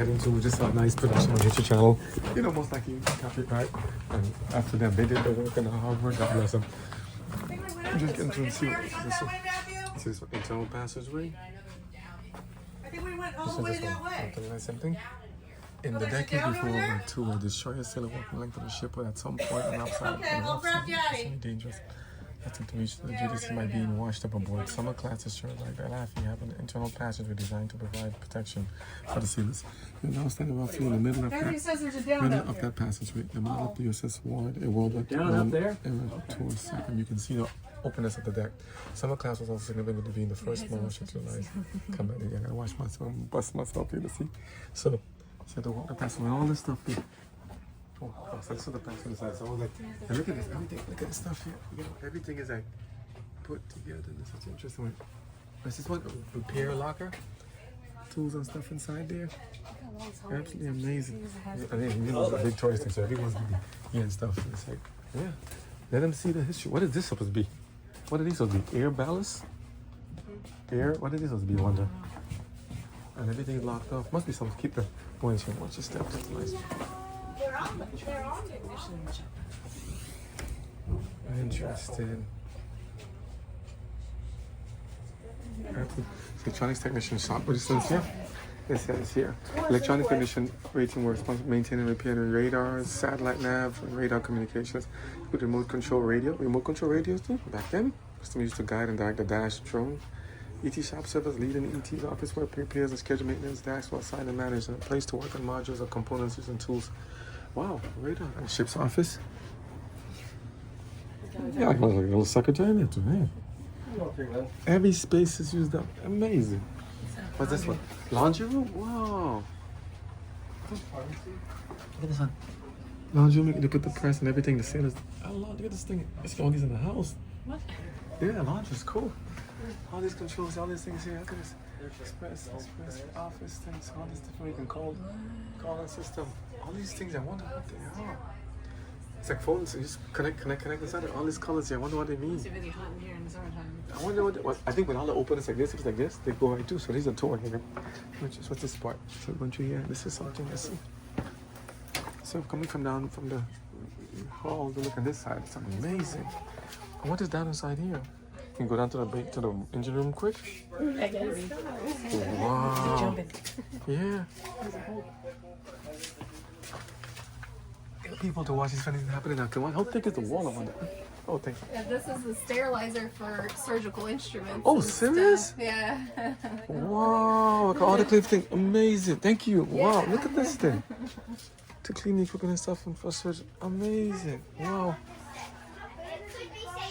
heading to just a nice production on YouTube channel. You know, most likely copyright. And after them, they did the work and the hard work. God bless them. I'm just getting to see this is internal passageway. I think we went all the way that way. Same thing. In the decade before World War II, a destroyer sailed a walking length of the ship, but at some point an outside very dangerous. Nothing to reach the GDC might be washed up aboard. Summer class destroyers like the Laffey have an internal passageway designed to provide protection for the sailors. You're now standing roughly in the middle of that passageway. The model of the USS Ward, a World War II tour second. You can see the openness of the deck. Summer class was also significant to being the first small ship to realize. Come back here, I gotta watch myself, bust myself here to see. So the water passageway, all this stuff here. Oh, so this is the back inside. So I was like, and look at this, everything, look at this stuff here. You know, everything is like put together. This is interesting one. This is what repair locker, tools and stuff inside there. Absolutely amazing. I mean, you know, it's a big tourist thing, so everyone's and stuff. It's like, yeah. Let them see the history. What is this supposed to be? What are these supposed to be? Air ballast? Air? What are these supposed to be? I wonder. And everything's locked off. Must be something to keep the buoyancy. Watch your steps. It's nice. They're on the ignition. Interesting. Electronics technician shop. What is this here? It says here. Electronic technician rating works maintaining and repairing radars, satellite nav, and radar communications with remote control radio. Remote control radios too. Back then, system used to guide and direct the dash drone. ET shop servers leading ET's office where prepares and schedule maintenance, tasks while assigned and managed, and a place to work on modules or components using tools. Wow, radar and ship's office. Yeah, like a little secretary there too. Man. Every space is used up. Amazing. What's this one? Laundry room? Wow. Look at this one. Laundry room, they put the press and everything. The sailors. Oh, look at this thing. It's got all these in the house. What? Yeah, laundry's cool. All these controls, all these things here. Look at this. Express office things. All these different you can call the system. All these things. I wonder what they are. It's like phones. You just connect inside it. All these colors here. I wonder what they mean. It's really hot in here in the summertime. I wonder what I think when all the openness like this, if it's like this, they go right too. So these are tour here. What's this part? So going through here. This is something to see. So coming from down from the hall to look at this side, it's amazing. And what is down inside here? You can go down to the engine room quick. Wow. Yeah. People to watch these funny things happening now. Come on, how thick is the wall over there? Oh, thank you. Yeah, this is the sterilizer for surgical instruments. Oh, serious? Yeah. Wow, look at all the clean thing. Amazing. Thank you. Wow, look at this thing. To clean the equipment and stuff and for surgery. Amazing. Wow.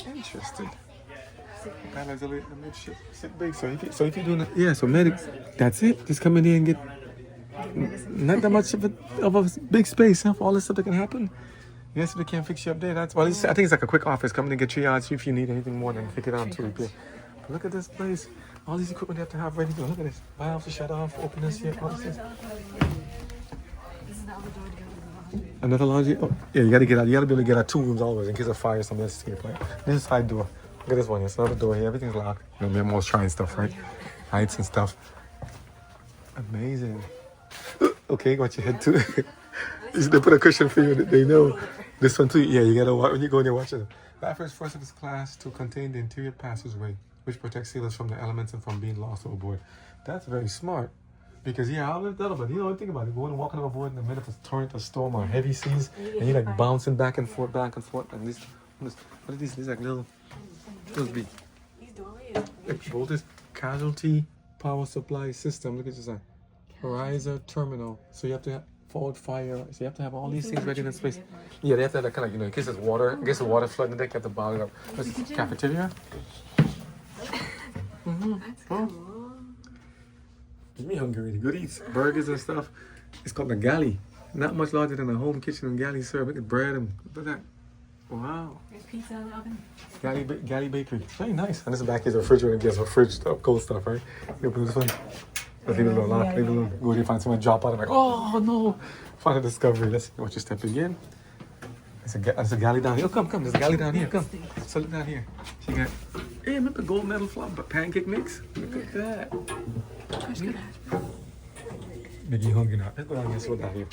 Interesting. Panels are midship. Sit big. So if you're doing it, yeah, so medic, that's it. Just come in here and get not that much of a big space, huh? For all this stuff that can happen. Yes, we can't fix you up there. That's well. I think it's like a quick office. Come in and get triage if you need anything more than take it out to repair. But look at this place. All these equipment you have to have ready to go. Look at this. Valves to shut off. Open this here. All this. This is the other door to go to the laundry. Another laundry. Oh, yeah. You gotta get out. You gotta be able to get out 2 rooms always in case of fire. Something else to your point. This is side door. Look at this one. It's another door here. Everything's locked. You know, we're always trying stuff, right? Heights and stuff. Amazing. Okay, watch your head too. They put a cushion for you. They know this one too. Yeah, you gotta watch when you go in there. Watch it. Laffey is first of its class to contain the interior passageway, which protects sailors from the elements and from being lost overboard. That's very smart, because yeah, I'll live that. But you know, think about it. Going and walking overboard in the middle of a torrent, a storm, or heavy seas, and you're like bouncing back and forth, and this. What are these? These like little big. Voltage casualty power supply system. Look at this. Horizon terminal. So you have to have forward fire. So you have to have all these things ready in space. Yeah, they have to have that kind of, you know, in case there's water, in case the water flooding the deck, you have to bottle it up. What's this, cafeteria? That's cool. Get me hungry. Good eats, burgers and stuff. It's called the galley. Not much larger than a home kitchen and galley serve. Look at bread and look at that. Wow. There's pizza in the oven. Galley bakery. Very nice. And this back is a refrigerator. It gives a fridge stuff, cold stuff, right? You put this one. Leave it alone. Leave it alone. Go there, find someone, drop out. I'm like, oh no! Find a discovery. Let's see what you step again. There's a galley down here. Oh, come. There's a galley down here. Come. So look down here. She got, hey, remember gold medal flop, but pancake mix? Look at that. Biggie hungry now. Let's go down here. Let's go down here.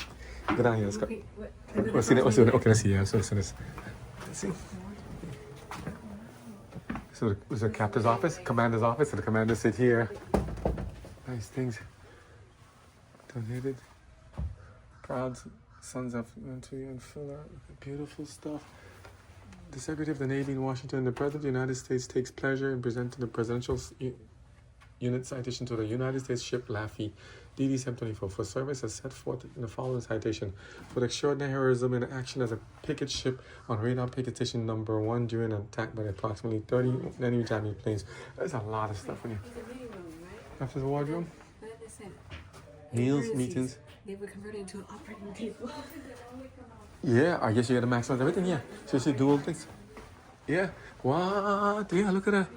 Go down here. Let's go. Okay, what? Let's see that. Let's see that. Okay, let's see. Yeah, so this. Let's see. So there's a captain's office, commander's office, and the commander sit here. Nice things. Donated. Proud sons of Montoya and Fuller. Beautiful stuff. The Secretary of the Navy in Washington, the President of the United States takes pleasure in presenting the Presidential Unit citation to the United States ship Laffey, DD 724, for service as set forth in the following citation. For the extraordinary heroism in action as a picket ship on radar picket station number 1 during an attack by approximately 30 enemy Japanese planes. There's a lot of stuff in here. After the wardrobe? Meals, meetings. They were converted into an operating table. Yeah, I guess you gotta maximize everything, yeah. So you see dual things. Yeah. What? Yeah, look at that.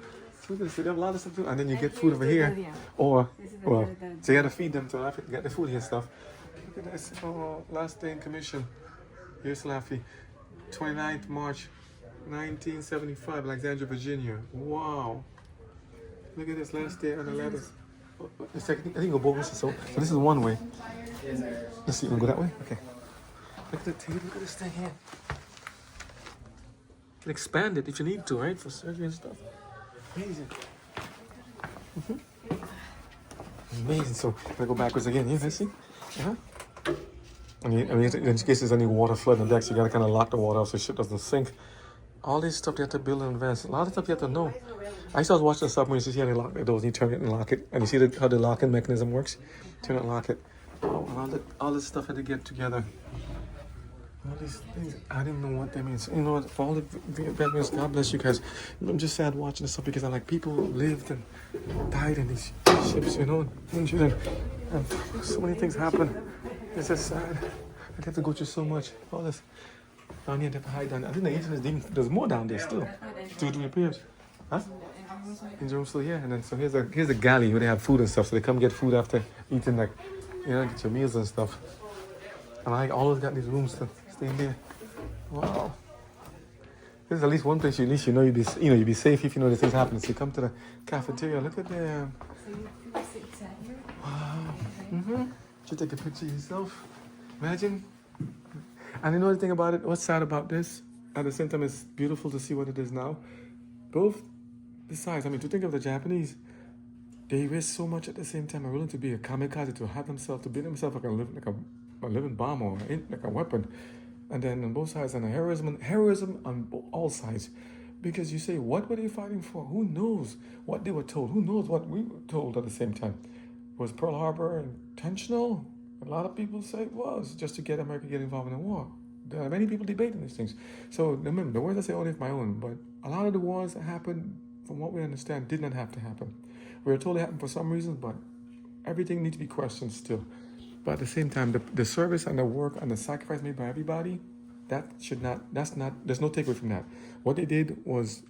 Look at this. They have a lot of stuff too. And then you get food over here. Or, well, so you gotta feed them to get the food here and stuff. Look at this. Oh, last day in commission. Here's Laffey. 29th March, 1975, Alexandria, Virginia. Wow. Look at this last day on the letters. I think go both. So this is one way. Let's see, you wanna go that way? Okay. Look at the table, look at this thing here. You can expand it if you need to, right? For surgery and stuff. Amazing. Amazing. So, I go backwards again. Yeah, let's see. I mean, in case there's any water flood in the decks, you gotta kind of lock the water off so shit doesn't sink. All this stuff you have to build in advance. A lot of stuff you have to know. I used to watch the submarines, you see how they lock the doors, and you turn it and lock it. And you see how the locking mechanism works? Turn it and lock it. Oh, and all this stuff had to get together. All these things, I didn't know what they mean. So, you know what, for all the veterans, God bless you guys. I'm just sad watching this stuff because I'm like, people lived and died in these ships, you know, injured, and so many things happen. It's just sad. I'd have to go through so much. All this down here, they have to hide down there. I think there's more down there still. To repairs. Huh? In Jerusalem, yeah. And then so here's a galley where they have food and stuff. So they come get food after eating, like, you know, get your meals and stuff. And I always got these rooms to stay in there. Wow. This is at least one place at least you know you'd be safe if you know these things happen. So you come to the cafeteria. Look at the. Wow. You take a picture yourself. Imagine. And you know the thing about it. What's sad about this? At the same time, it's beautiful to see what it is now. Both the sides. I mean, to think of the Japanese, they risk so much at the same time. Are willing to be a kamikaze to have themselves, to build themselves like a living bomb or like a weapon. And then on both sides, and heroism on all sides. Because you say, what were they fighting for? Who knows what they were told? Who knows what we were told at the same time? Was Pearl Harbor intentional? A lot of people say it was, just to get America get involved in the war. There are many people debating these things. So remember, the words I say only of my own, but a lot of the wars that happened, from what we understand, did not have to happen. We were told it happened for some reasons, but everything needs to be questioned still. But at the same time, the service and the work and the sacrifice made by everybody, there's no takeaway from that. What they did was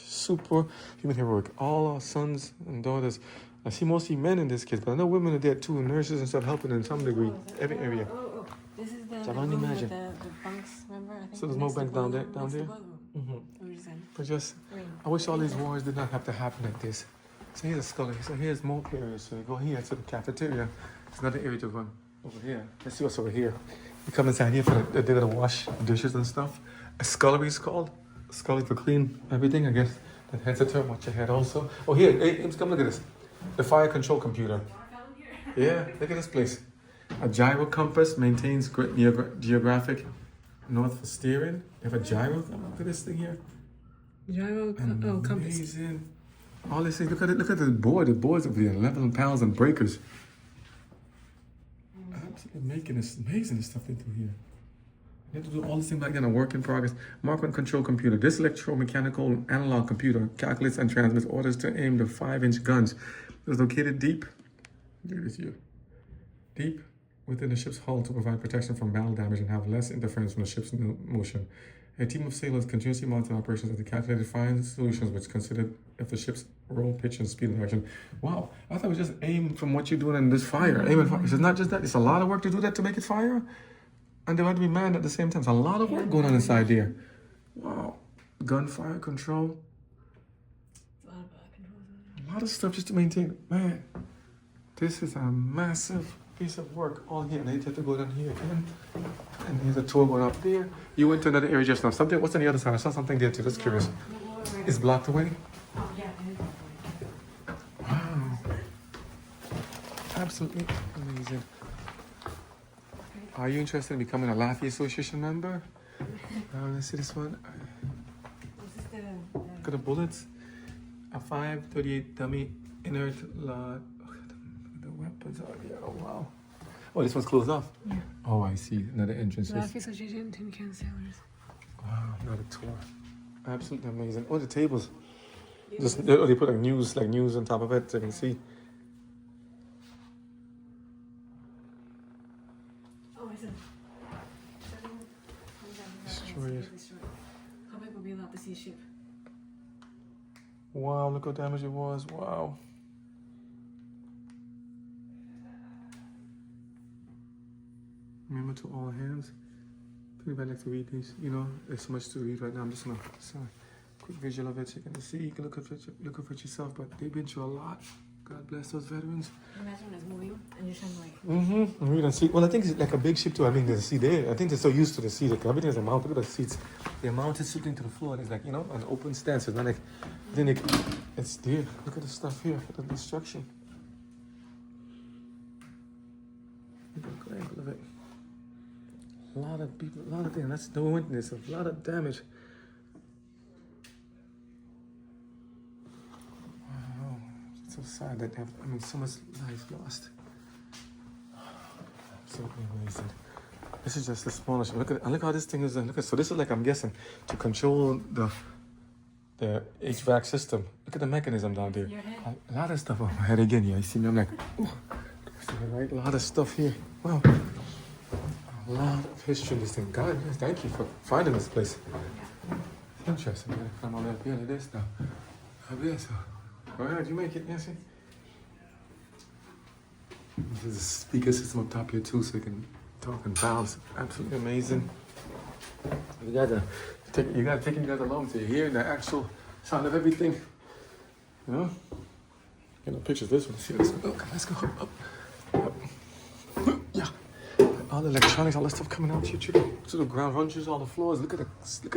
super human heroic. All our sons and daughters, I see mostly men in this case, but I know women are there too, nurses and stuff helping in some degree, every area. Oh. This is the I can only imagine. The bunks, remember? I think So there's more banks down there? But just, I wish all these wars did not have to happen like this. So here's a scullery. So here's more areas. So you go here to the cafeteria. There's another area to run over here. Let's see what's over here. You come inside here for they're gonna wash dishes and stuff. A scullery is called. A scullery to clean everything, I guess. That head's a term. Watch your head also. Oh, here, hey, come look at this. The fire control computer. Yeah, look at this place. A gyro compass maintains geographic north for steering. They have a gyro. Look at this thing here. Gyro compass. Amazing. All these things. Look at it. Look at the board. The boards over here. 11 pounds and breakers. Absolutely making this amazing stuff they do here. They have to do all this thing back then. A work in progress. Mark and control computer. This electromechanical analog computer calculates and transmits orders to aim the 5-inch guns. It was located deep. Look at this here. Deep within the ship's hull to provide protection from battle damage and have less interference from the ship's motion. A team of sailors continuously monitor operations as they calculated find solutions which considered if the ship's roll, pitch, and speed of direction. Wow, I thought it was just aim from what you're doing in this fire. Aim and fire. It's not just that. It's a lot of work to do that to make it fire. And they want to be manned at the same time. It's a lot of work going on inside there. Wow. Gunfire control. A lot of stuff just to maintain. Man, this is a massive piece of work all here. And then you have to go down here again. And here's a tour going up there. You went to another area just now. Something, what's on the other side? I saw something there too. Just curious. It's blocked away? Oh, yeah, it is blocked away. Wow. Absolutely amazing. Are you interested in becoming a Laffey Association member? Let's see this one. This is Look at the bullets. A 5.38 dummy inert lot. The weapons are here. Oh, wow. Oh, this one's closed off? Yeah. Oh, I see. Another entrance. Laffey Association, Tin Can Sailors. Wow, another tour. Absolutely amazing. Oh, the tables. Just they put like news on top of it so you can see. Oh, I said. Destroyed. Public will be allowed to see ship. Wow, look how damaged it was. Wow. Remember to all hands. Pretty bad like to read these. You know, there's so much to read right now. I'm just gonna quick visual of it so you can see. You can look at it yourself, but they've been through a lot. God bless those veterans. Imagine when it's moving and you're trying to like. Mm-hmm. Read and see. Well, I think it's like a big ship too. I mean, there's a seat there. I think they're so used to the seat. Like everything is a mount. Look at the seats. They're mounted shooting to the floor. And it's like, you know, an open stance. It's not like, then it's there. Look at the stuff here. Look at the destruction. Look at the angle of it. A lot of people, a lot of things. That's no witness. A lot of damage. Wow. It's so sad that they have, I mean, so much life lost. Absolutely amazing. This is just the smallest. Look at, and look how this thing is. Look at, so this is like, I'm guessing, to control the HVAC system. Look at the mechanism down there. A lot of stuff on my head again. Yeah, you see me? I'm like, oh, right? A lot of stuff here. Wow. A lot of history in this thing. God, thank you for finding this place. It's interesting, man. I'm on the end of this now. Up there, so. All right, you make it, Nancy? There's a speaker system up top here too, so you can talk and bounce. Absolutely amazing. You gotta take you guys along so you hear the actual sound of everything. You know? Get no pictures of this one. See this one. Okay, let's go up. Yeah. All the electronics, all the stuff coming out here to the ground, runches all the floors. Look at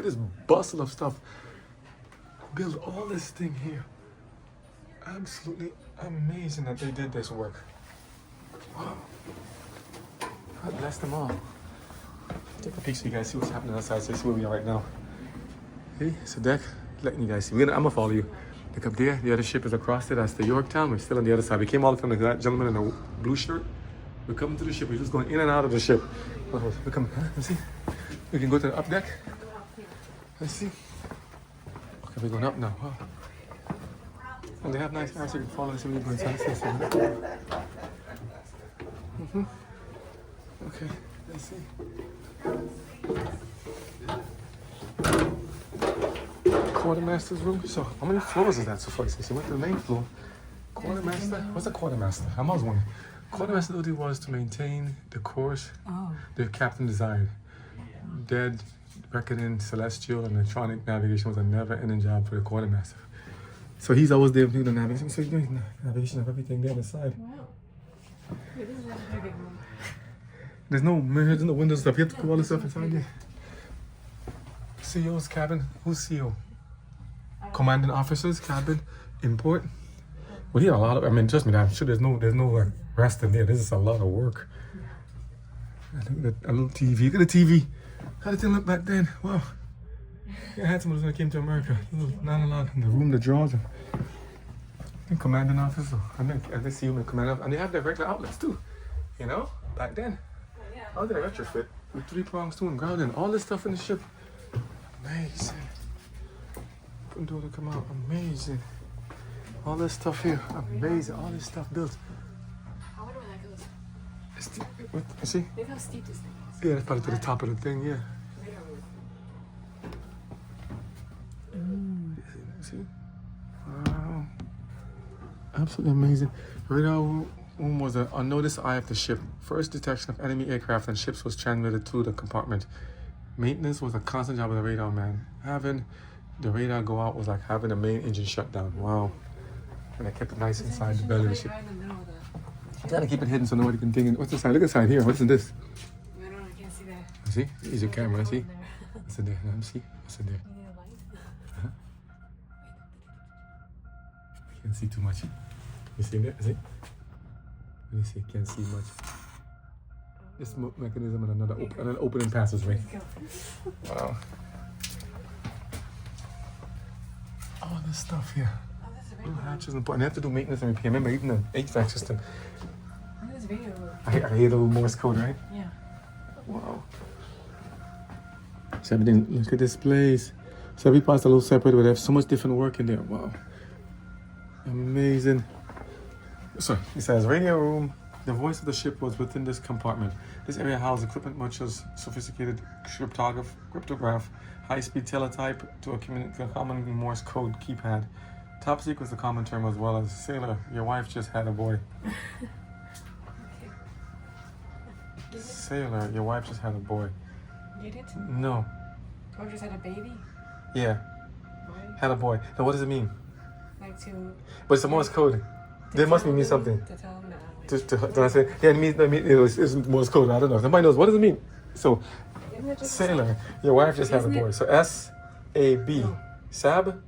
this bustle of stuff. Build all this thing here. Absolutely amazing that they did this work. Wow. God bless them all. Take a peek so you guys see what's happening outside, so you see where we are right now. See, it's a deck. Letting you guys see. I'm gonna follow you. Look up there. The other ship is across there. That's the Yorktown. We're still on the other side. We came all from the gentleman in the blue shirt. We're coming to the ship. We're just going in and out of the ship. We're coming. Let's see. We can go to the up deck. Let's see. Okay, we're going up now. Wow. And they have nice cars so you can follow and see where you're going. Okay, let's see. Quartermaster's room. So, how many floors is that so far? So, you went to the main floor. Quartermaster? What's a quartermaster? I'm always wondering. Quartermaster's duty was to maintain the course the captain desired. Dead, reckoning, celestial, and electronic navigation was a never-ending job for the quartermaster. So he's always there doing the navigation. So he's doing navigation of everything there on the side. Wow. Wait, this is like a very big room. There's no mirrors, no windows, stuff. You have to put all this stuff inside there. CEO's cabin. Who's CEO? Commanding officers cabin. Import. Well, he had a lot of. I mean, trust me, I'm sure there's no like rest in there. This is a lot of work. I think a little TV. Look at the TV. How did it look back then? Wow. I had someone when I came to America. Not a lot in the room, the drawers. And commanding officer. And they see him in commanding, and they have their regular outlets too. You know, back then. How did I retrofit with 3 prongs too and grounding? All this stuff in the ship. Amazing. Couldn't do it to come out. Amazing. All this stuff here. Amazing. All this stuff built. I wonder where that goes. You see? Look how steep this thing is. Yeah, that's probably to the top of the thing, yeah. See? Wow. Absolutely amazing. Radar room was an unnoticed eye of the ship. First detection of enemy aircraft and ships was transmitted to the compartment. Maintenance was a constant job of the radar man. Having the radar go out was like having the main engine shut down. Wow. And I kept it nice inside the belly of the ship. Right in the middle of the Gotta keep it hidden so nobody can think. What's the sign? Look at the sign here. What's in this? I don't know. I can't see that. See? Use your camera. See? There. What's in there? Let me see. What's in there? You need a light? Can't see too much. You see that? See? Let me see. Can't see much. This mechanism and another opening passageway. Wow. All this stuff here. Oh, this is a Little radio. hatches and important. They have to do maintenance and repair. Remember, even the HVAC system. Look at this radio. I hear the little Morse code, right? Yeah. Wow. So everything, look at this place. So every part's a little separate, but they have so much different work in there. Wow. Amazing. So it says radio room. The voice of the ship was within this compartment. This area housed equipment much as sophisticated cryptograph, high-speed teletype to a common Morse code keypad. Top secret is the common term as well as sailor. Your wife just had a boy. Sailor, your wife just had a boy. You did? No. Or just had a baby? Yeah, Boy? had a boy. Now what does it mean? Like to... But it's a Morse code. There must mean something. To tell them that. To I say, yeah, it means it's Morse code. I don't know. Somebody knows. What does it mean? So, Isn't it just sailor, your wife just had a boy. So S-A-B, Sab,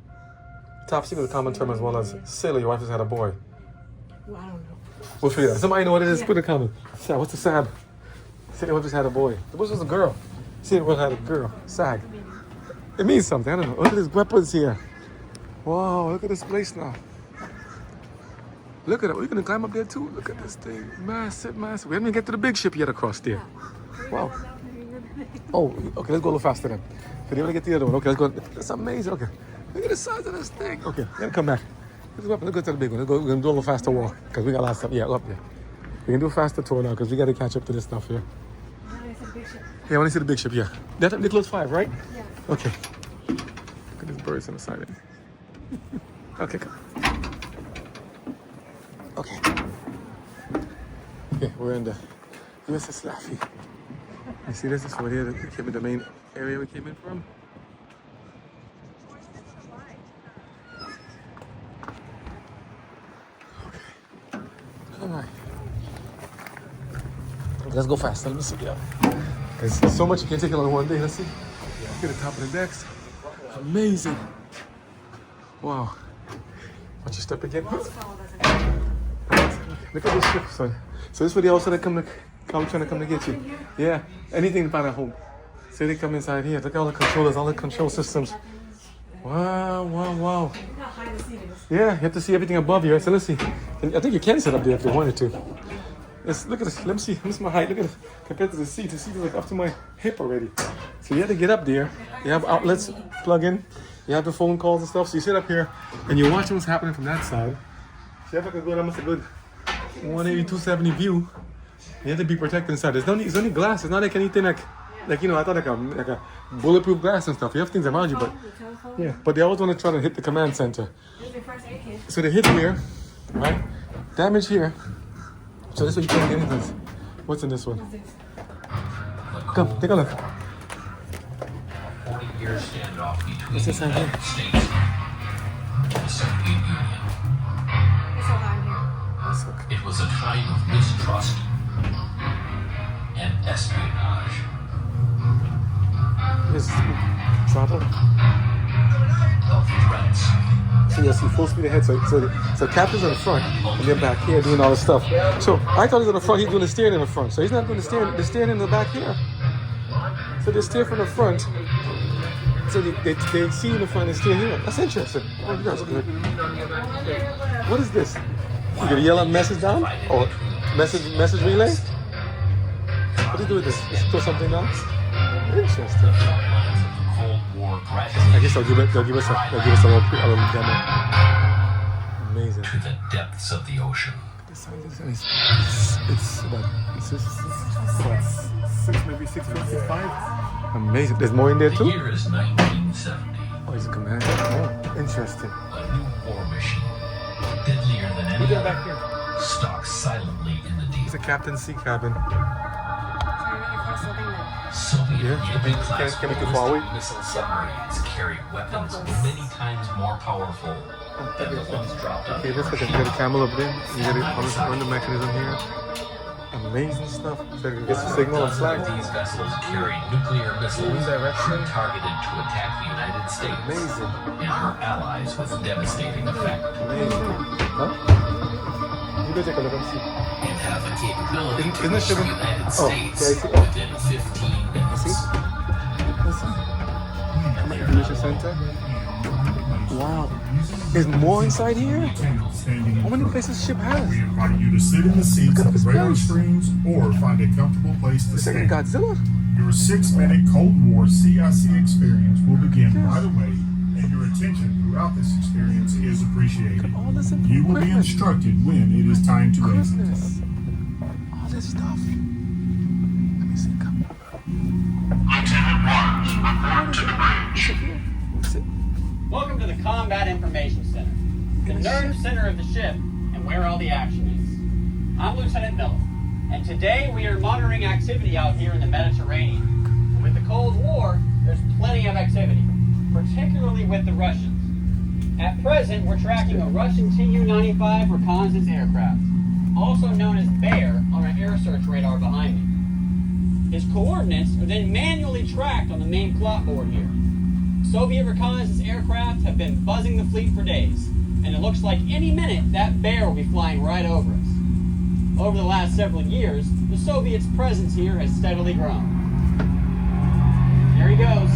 top secret is a common term as well as sailor, your wife just had a boy. Well, I don't know. We'll figure it out. Somebody know what it is? Yeah. Put a comment. Sab, what's the Sab? Sailor, your wife just had a boy. The wife was a girl. Sailor, your wife had a girl. Sag. It means something. I don't know. Look at these weapons here. Wow, look at this place now. Look at it. We're gonna climb up there too. Look at this thing. Massive, massive. We haven't even get to the big ship yet across there. Wow. Oh, okay, let's go a little faster then. Can you able to get to the other one? Okay, let's go. That's amazing. Okay. Look at the size of this thing. Okay, gotta come back. Let's go to the big one. We're gonna do a little faster walk. Because we got a lot of stuff. Yeah, up there. We can do a faster tour now because we gotta catch up to this stuff here. Yeah, I wanna see the big ship, yeah. That they close 5, right? Yeah. Okay. Look at these birds on the side of it. Okay, come. Okay. Okay, we're in the USS Laffey. You see this? This is over here. We came in the main area we came in from. Okay. All right. Let's go fast. Let me see. Yeah. There's so much you can't take it on one day. Let's see. Get the top of the decks. Amazing. Wow. Watch your step again. Look at this ship, son. So this is where they also come trying to come to get you. Yeah, anything to find at home. So they come inside here. Look at all the controllers, all the control systems. Wow, wow, wow. Yeah, you have to see everything above you. So let's see. And I think you can sit up there if you wanted to. Look at this. Let me see. This is my height. Look at this. Compared to the seat is like up to my hip already. So you have to get up there. You have outlets plug in. You have the phone calls and stuff. So you sit up here and you're watching what's happening from that side. So you have almost a good 180, 270 view. You have to be protected inside. There's only glass. It's not like anything like you know, I thought like a bulletproof glass and stuff. You have things around you, but yeah. But they always want to try to hit the command center. So they hit here, right? Damage here. So this way you can't get anything. What's in this one? Come, take a look. 40-year standoff between What's this the right here? United States and the Soviet Union. It was a time of mistrust and espionage. This throttle. Of threats. So you'll see full speed ahead. So captain's in the front, and they're back here doing all this stuff. So I thought he was in the front. He's doing the steering in the front. So he's not doing the steering. The steering in the back here. So they steer from the front. So they see in the front and steer here. That's interesting. Oh, you guys are good. What is this? You gonna yell a message down? Or message relay? What do you do with this? Just throw something down? Interesting. Cold War I guess they'll give us a little demo. Amazing. to the depths of the ocean. It's about what, 6, maybe 6, 5. Amazing. There's more in there The too? year is 1970. Oh, he's a commander. Oh, interesting. A new war machine, deadlier than any Look at other, back here. stalks silently in the deep. It's a captain's sea cabin. Soviet Yeah, Yeti-class can we go far away? ballistic missile submarines carry weapons many times more powerful then the loads dropped on Okay, the looks like Ocean. I got a camel up there. You got it on the mechanism here. Amazing stuff. So it gets the signal and flag. These vessels carry nuclear missiles Direction. targeted to attack the United States Amazing. and her allies with devastating effect. Amazing. Huh? You go take a look and see. And have the capability Isn't to it reach the sugar? United Oh, States yeah, I see. Oh. within 15 minutes. See? Listen. Information center. Wow. There's more inside here? How many places ship has? We invite you to sit in the seats Look at of the this radar place. screens or find a comfortable place to It's like stand. Godzilla. Your 6-minute Cold War CIC experience will begin right away, and your attention throughout this experience is appreciated. All this You will be equipment. instructed when it is time to exit. Goodness. All this stuff. Let me see. Come. Lieutenant Waters, report to bridge. What's it? Welcome to the Combat Information Center, the nerve center of the ship and where all the action is. I'm Lieutenant Miller, and today we are monitoring activity out here in the Mediterranean. With the Cold War, there's plenty of activity, particularly with the Russians. At present, we're tracking a Russian Tu-95 reconnaissance aircraft, also known as Bear, on our air search radar behind me. His coordinates are then manually tracked on the main plot board here. Soviet reconnaissance aircraft have been buzzing the fleet for days, and it looks like any minute that Bear will be flying right over us. Over the last several years, the Soviets' presence here has steadily grown. There he goes.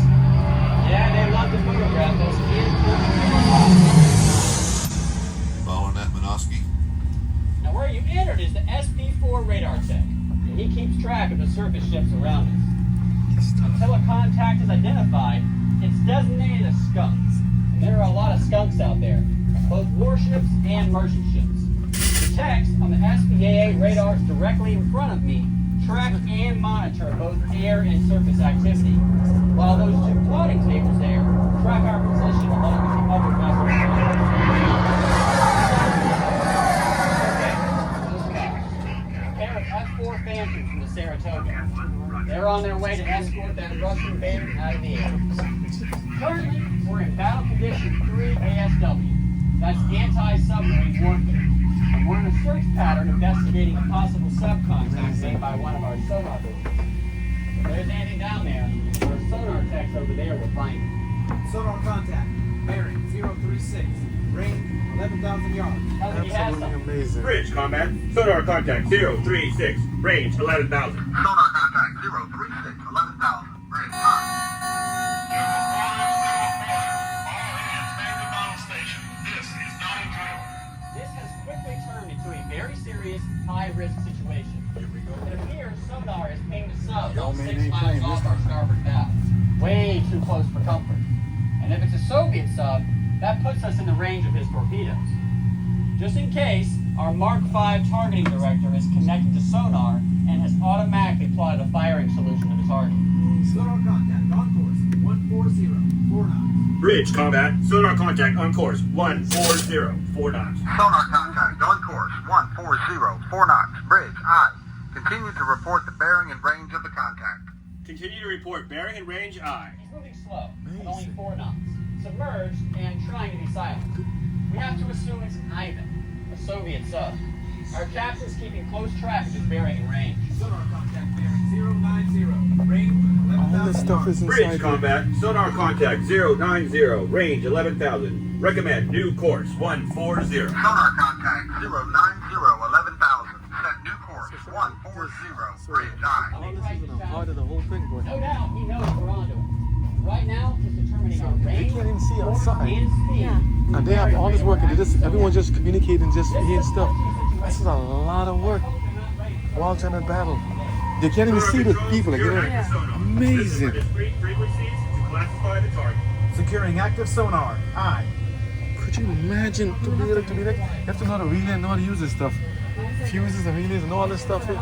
Yeah, they love to photograph us and Following that, Minosky? Now where you entered is the SP-4 radar tech, and he keeps track of the surface ships around us. Until a contact is identified, it's designated as skunks. And there are a lot of skunks out there, both warships and merchant ships. The text on the SPAA radars directly in front of me track and monitor both air and surface activity, while those two plotting tables there track our position along with the other vessels. A pair of F-4 Phantoms from the Saratoga. They're on their way to escort that Russian Bear out of the air. Currently, we're in Battle Condition 3 ASW. That's anti-submarine warfare. And we're in a search pattern investigating a possible subcontact made by one of our sonar boats. If there's anything down there, our sonar techs over there will find it. Sonar contact. Bearing 036. Range 11,000 yards. Tell me he has Absolutely something. amazing. Bridge combat. Sonar contact 036. Range 11,000. Sonar contact 036, 11,000. Range 5. This has quickly turned into a very serious, high-risk situation. It appears sonar has pinged a sub about 6 miles off our starboard bow. Way too close for comfort. And if it's a Soviet sub, that puts us in the range of his torpedoes. Just in case, our Mark V targeting director is connected to sonar and has automatically plotted a firing solution to the target. Sonar contact on course 140. 4 knots. Bridge combat. Sonar contact on course 140. 4 knots. Sonar contact on course 140, 4 knots. Bridge, I. Continue to report the bearing and range of the contact. Continue to report bearing and range I. He's moving slow, at only 4 knots, submerged and trying to be silent. We have to assume it's an Ivan, a Soviet sub. Our captain's keeping close track of his bearing and range. Sonar contact bearing 090. Range All this 11,000 stuff yards. is Bridge inside here. combat. Sonar contact 090. Range 11,000. Recommend new course 140. Sonar contact 090, 11,000. Set new course 140. Bridge, I. All this is in the heart of the whole thing, boy. No doubt he knows we're onto him. Right now, he's determining our They range, can't even see course, outside. and speed. Yeah. And they have all this work, and everyone just communicating, just hearing stuff. This is a lot of work while trying to battle. They can't even see the people. Like, amazing. Discrete frequencies to classify the target. Securing active sonar. I. Could you imagine to be like, you have to know how to relay and know how to use this stuff. Fuses and relays and all this stuff here.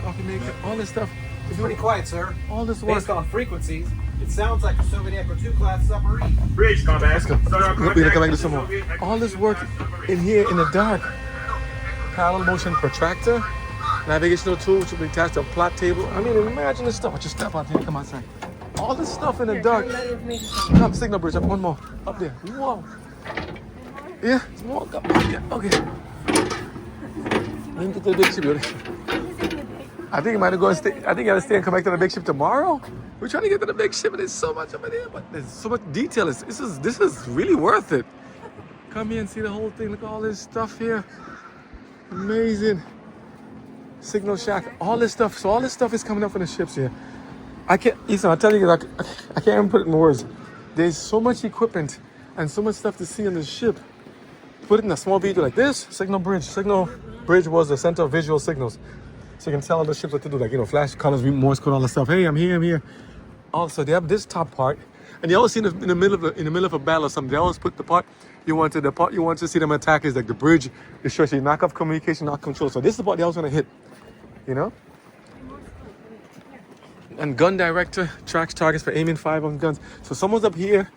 Coffee maker, all this stuff. It's pretty quiet, sir. All this work. Based on frequencies, it sounds like a Soviet Echo 2 class submarine. Bridge combat. Let's go. Sonar Look, we look contact back to some more. All this work in here in the dark. Parallel motion protractor, navigational tool which will be attached to a plot table. I mean, imagine this stuff. Just step out here. Come outside. All this stuff in the dark. Come, signal bridge up. One more. Up there. Whoa. Yeah, it's more. Yeah, okay. Let me get to the big ship. I think you might go and stay. I think you gotta stay and come back to the big ship tomorrow. We're trying to get to the big ship, and there's so much over there, but there's so much detail. This is really worth it. Come here and see the whole thing. Look at all this stuff here. Amazing. Signal shack. All this stuff. So all this stuff is coming up from the ships here. I can't. Listen, I'll tell you, I can't even put it in words. There's so much equipment and so much stuff to see on the ship. Put it in a small video like this. Signal bridge. Signal bridge was the center of visual signals. So you can tell other ships what to do, like, you know, flash colors, Morse code, all that stuff. Hey, I'm here, I'm here. Also, they have this top part, and you always see in the middle of a battle or something. They always put the part you want to see them attack is like the bridge. It shows you knock off communication, knock control. So this is the part they always want to hit, you know. And gun director tracks targets for aiming 5 on guns. So someone's up here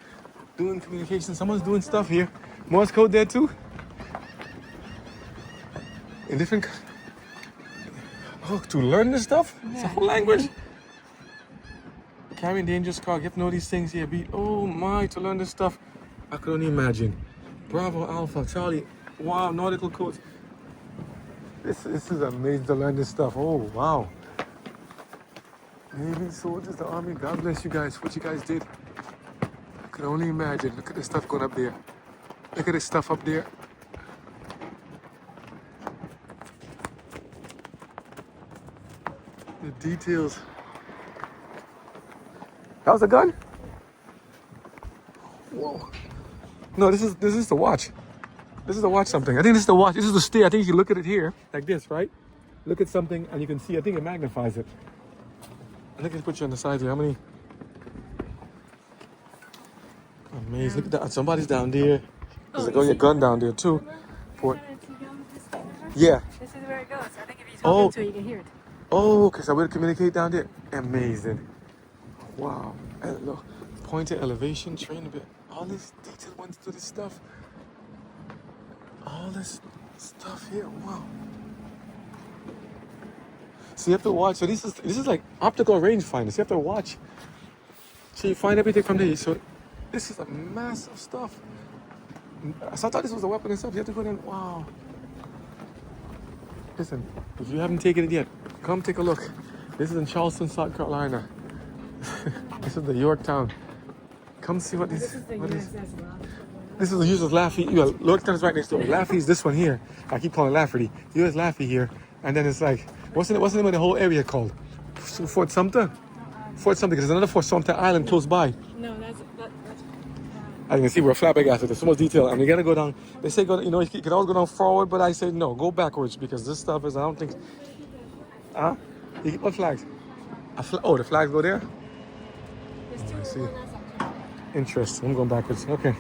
doing communication. Someone's doing stuff here. Morse code there too. In different. Oh, to learn this stuff? It's a whole language. Carrying dangerous cargo. Get to know these things here. Oh my, to learn this stuff. I could only imagine. Bravo, Alpha, Charlie. Wow, nautical codes. This is amazing to learn this stuff. Oh, wow. Navy soldiers, the Army. God bless you guys. What you guys did. I could only imagine. Look at this stuff going up there. Look at this stuff up there. The details. That was a gun? Whoa. No, this is the watch. This is the watch something. I think this is the watch. This is the steer. I think you look at it here, like this, right? Look at something and you can see, I think it magnifies it. I think I put you on the side here. How many? Amazing. Look at that. Somebody's down there. There's a gun down there too. Yeah. This is where it goes. I think if you talk into it, you can hear it. Oh, okay, so we'll communicate down there. Amazing. Wow. And look, pointed elevation, train a bit. All this detail went to this stuff. All this stuff here. Wow. So you have to watch. So this is like optical rangefinder. So you have to watch. So you find everything from there. So this is a massive stuff. So I thought this was a weapon and stuff. You have to go in. Wow. Listen, if you haven't taken it yet, come take a look. This is in Charleston, South Carolina. This is the Yorktown. Come see what this is. This is the USS Laffey. Yorktown is right next door. Laffey is this one here. I keep calling it Lafferty. USS Laffey here. And then it's like, what's the name of the whole area called? Fort Sumter? Fort Sumter, because there's another Fort Sumter Island close by. No, that's I can see we're flabbergasted. There's so much detail. I mean, you gotta go down. They say go. You know, you can always go down forward, but I say no, go backwards because this stuff is. I don't think. Huh? What flags? Oh, the flags go there. Oh, I see. Interesting. I'm going backwards. Okay.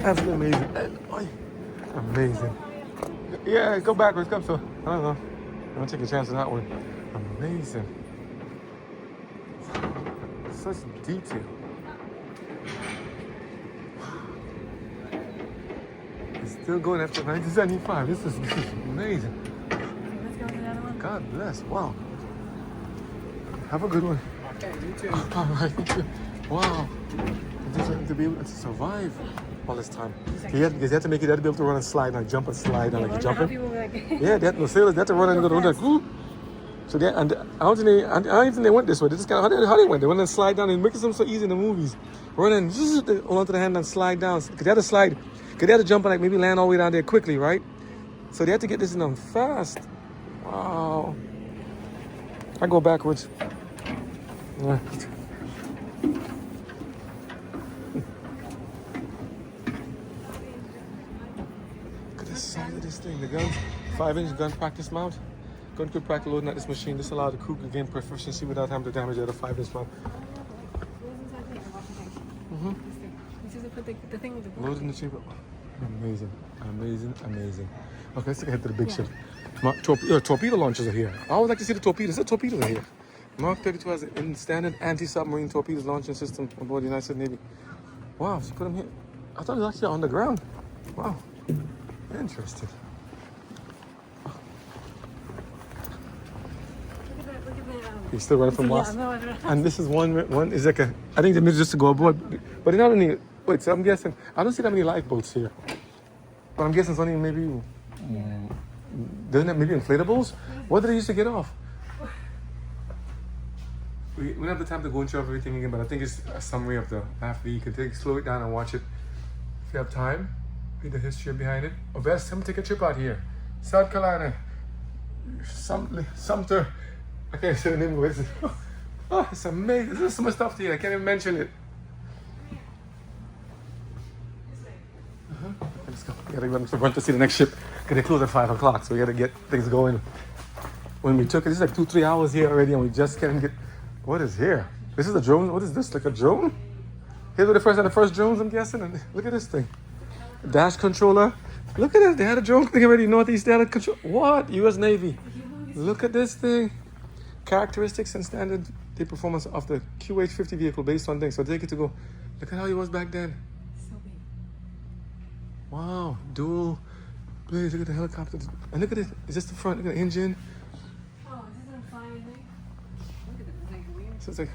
Absolutely amazing. Amazing. Yeah, go backwards. Come so. I don't know. I'm gonna take a chance on that one. Amazing. Such detail. It's still going after 1975. This is amazing. Let's go to the other one. God bless. Wow. Have a good one. Okay, you too. All right. Thank you. Wow. To be able to survive all this time. Because you had to make it. They had to be able to run and slide, like jump and slide, and like jumping. Yeah, they had no sailors. They had to run and go like whoop. So they and I don't think they went this way. They just kind of how they went. They went and slide down and making them so easy in the movies. Run and just hold onto the hand and slide down. Cause they had to slide. Cause they had to jump and like maybe land all the way down there quickly, right? So they had to get this in them fast. Wow. I go backwards. Yeah. Look at the size of this thing. The guns, 5-inch gun practice mount. Gun could practice loading at this machine. This allowed the crew to gain proficiency without having to damage the other 5-inch mount. This is the thing with the Loading the chamber. Amazing, amazing, amazing. Okay, let's take a head to the big ship. Torpedo launchers are here. I always like to see the torpedoes. The torpedoes are here. Mark 32 has a standard anti-submarine torpedoes launching system on board the United States Navy. Wow, she put them here. I thought it was actually on the ground. Wow, interesting. Look at You're still running from Yeah, wasps? no, And this is one is like a, I think the is just to go aboard. But not only, wait, so I'm guessing, I don't see that many lifeboats here. But I'm guessing it's only maybe, doesn't it maybe inflatables? What did they used to get off? We don't have the time to go into everything again, but I think it's a summary of the Laffey. You can slow it down and watch it if you have time. Read the history behind it. Or best, come take a trip out here. South Carolina. Sumter. I can't say the name of it. Oh, it's amazing. There's so much stuff here. I can't even mention it. Let's go. We gotta run to see the next ship. Cause they close at 5 o'clock, so we gotta get things going. When we took it, it's like 2-3 hours here already, and we just can't get. What is here? This is a drone. What is this? Like a drone? Here's where the first drones, I'm guessing. And look at this thing. Dash controller. Look at it. They had a drone thing already. Northeast. They had a control. What? U.S. Navy. Look at this thing. Characteristics and standard the performance of the QH-50 vehicle based on things. So take it to go. Look at how he was back then. So big. Wow. Dual blades. Look at the helicopter. And look at it. Is this the front? Look at the engine. Oh, is this a flying thing? Look at it. It's like weird. So it's like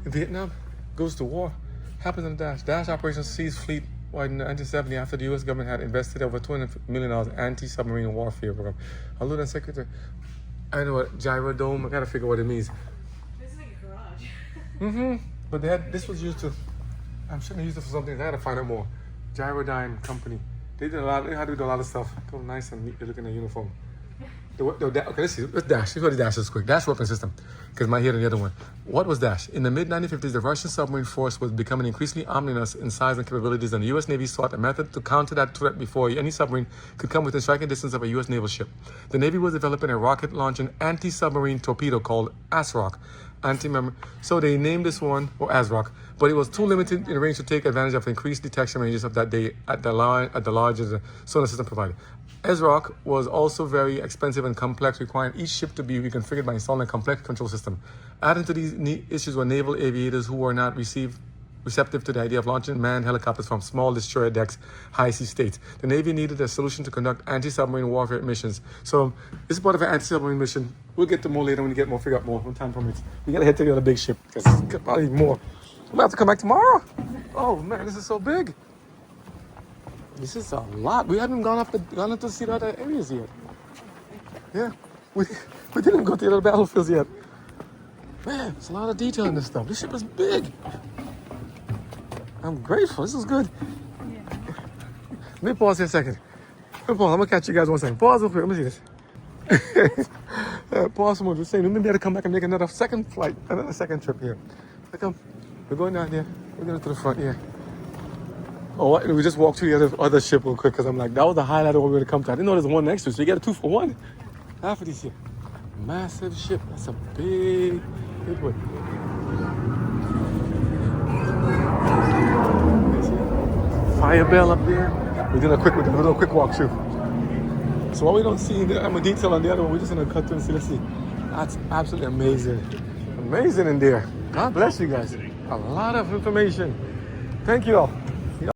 Vietnam goes to war. Happens on the Dash. Dash operations seized fleet wide in 1970 after the U.S. government had invested over $200 million anti-submarine warfare program. Although the secretary, I know what gyrodome. I gotta figure what it means. This is like a garage. But they had this was used to. I'm sure they used it for something. I gotta find out more. Gyrodyne company. They did a lot. They had to do a lot of stuff. Go nice and neat. They look in the uniform. Okay, let's see. Let's Dash. Let's go to Dash this quick. Dash weapon system. Because my head and the other one. What was Dash? In the mid-1950s, the Russian submarine force was becoming increasingly ominous in size and capabilities, and the U.S. Navy sought a method to counter that threat before any submarine could come within striking distance of a U.S. naval ship. The Navy was developing a rocket-launching anti-submarine torpedo called ASROC. So they named this one, or ASROC, but it was too limited in range to take advantage of increased detection ranges of that day at the larger sonar system provided. ASROC was also very expensive and complex, requiring each ship to be reconfigured by installing a complex control system. Adding to these issues were naval aviators who were not receptive to the idea of launching manned helicopters from small destroyer decks, high sea states. The Navy needed a solution to conduct anti-submarine warfare missions. So this is part of an anti-submarine mission. We'll get to more later when we get more, figure out more when time permits. We gotta head to the other big ship because it's probably more. I'm gonna have to come back tomorrow. Oh man, this is so big. This is a lot. We haven't gone up to see the other areas yet. Yeah, we didn't go to the other battlefields yet. Man, there's a lot of detail in this stuff. This ship is big. I'm grateful. This is good. Let me pause here a second. I'm gonna catch you guys one second. Pause real quick. Let me see this. Pause for more. Just saying, we may be able to come back and make another second trip here. We're going down there. We're going to the front here. Oh, we just walked to the other ship real quick because I'm like, that was the highlight of what we were going to come to. I didn't know there's one next to it, so you get a 2 for 1. Half of these here. Massive ship. That's a big one. Fire bell up there. We're doing a little quick walkthrough. So what we don't see I'm a detail on the other one, we're just gonna cut through and see. Let's see. That's absolutely amazing. Amazing in there. God bless you guys. A lot of information. Thank you all.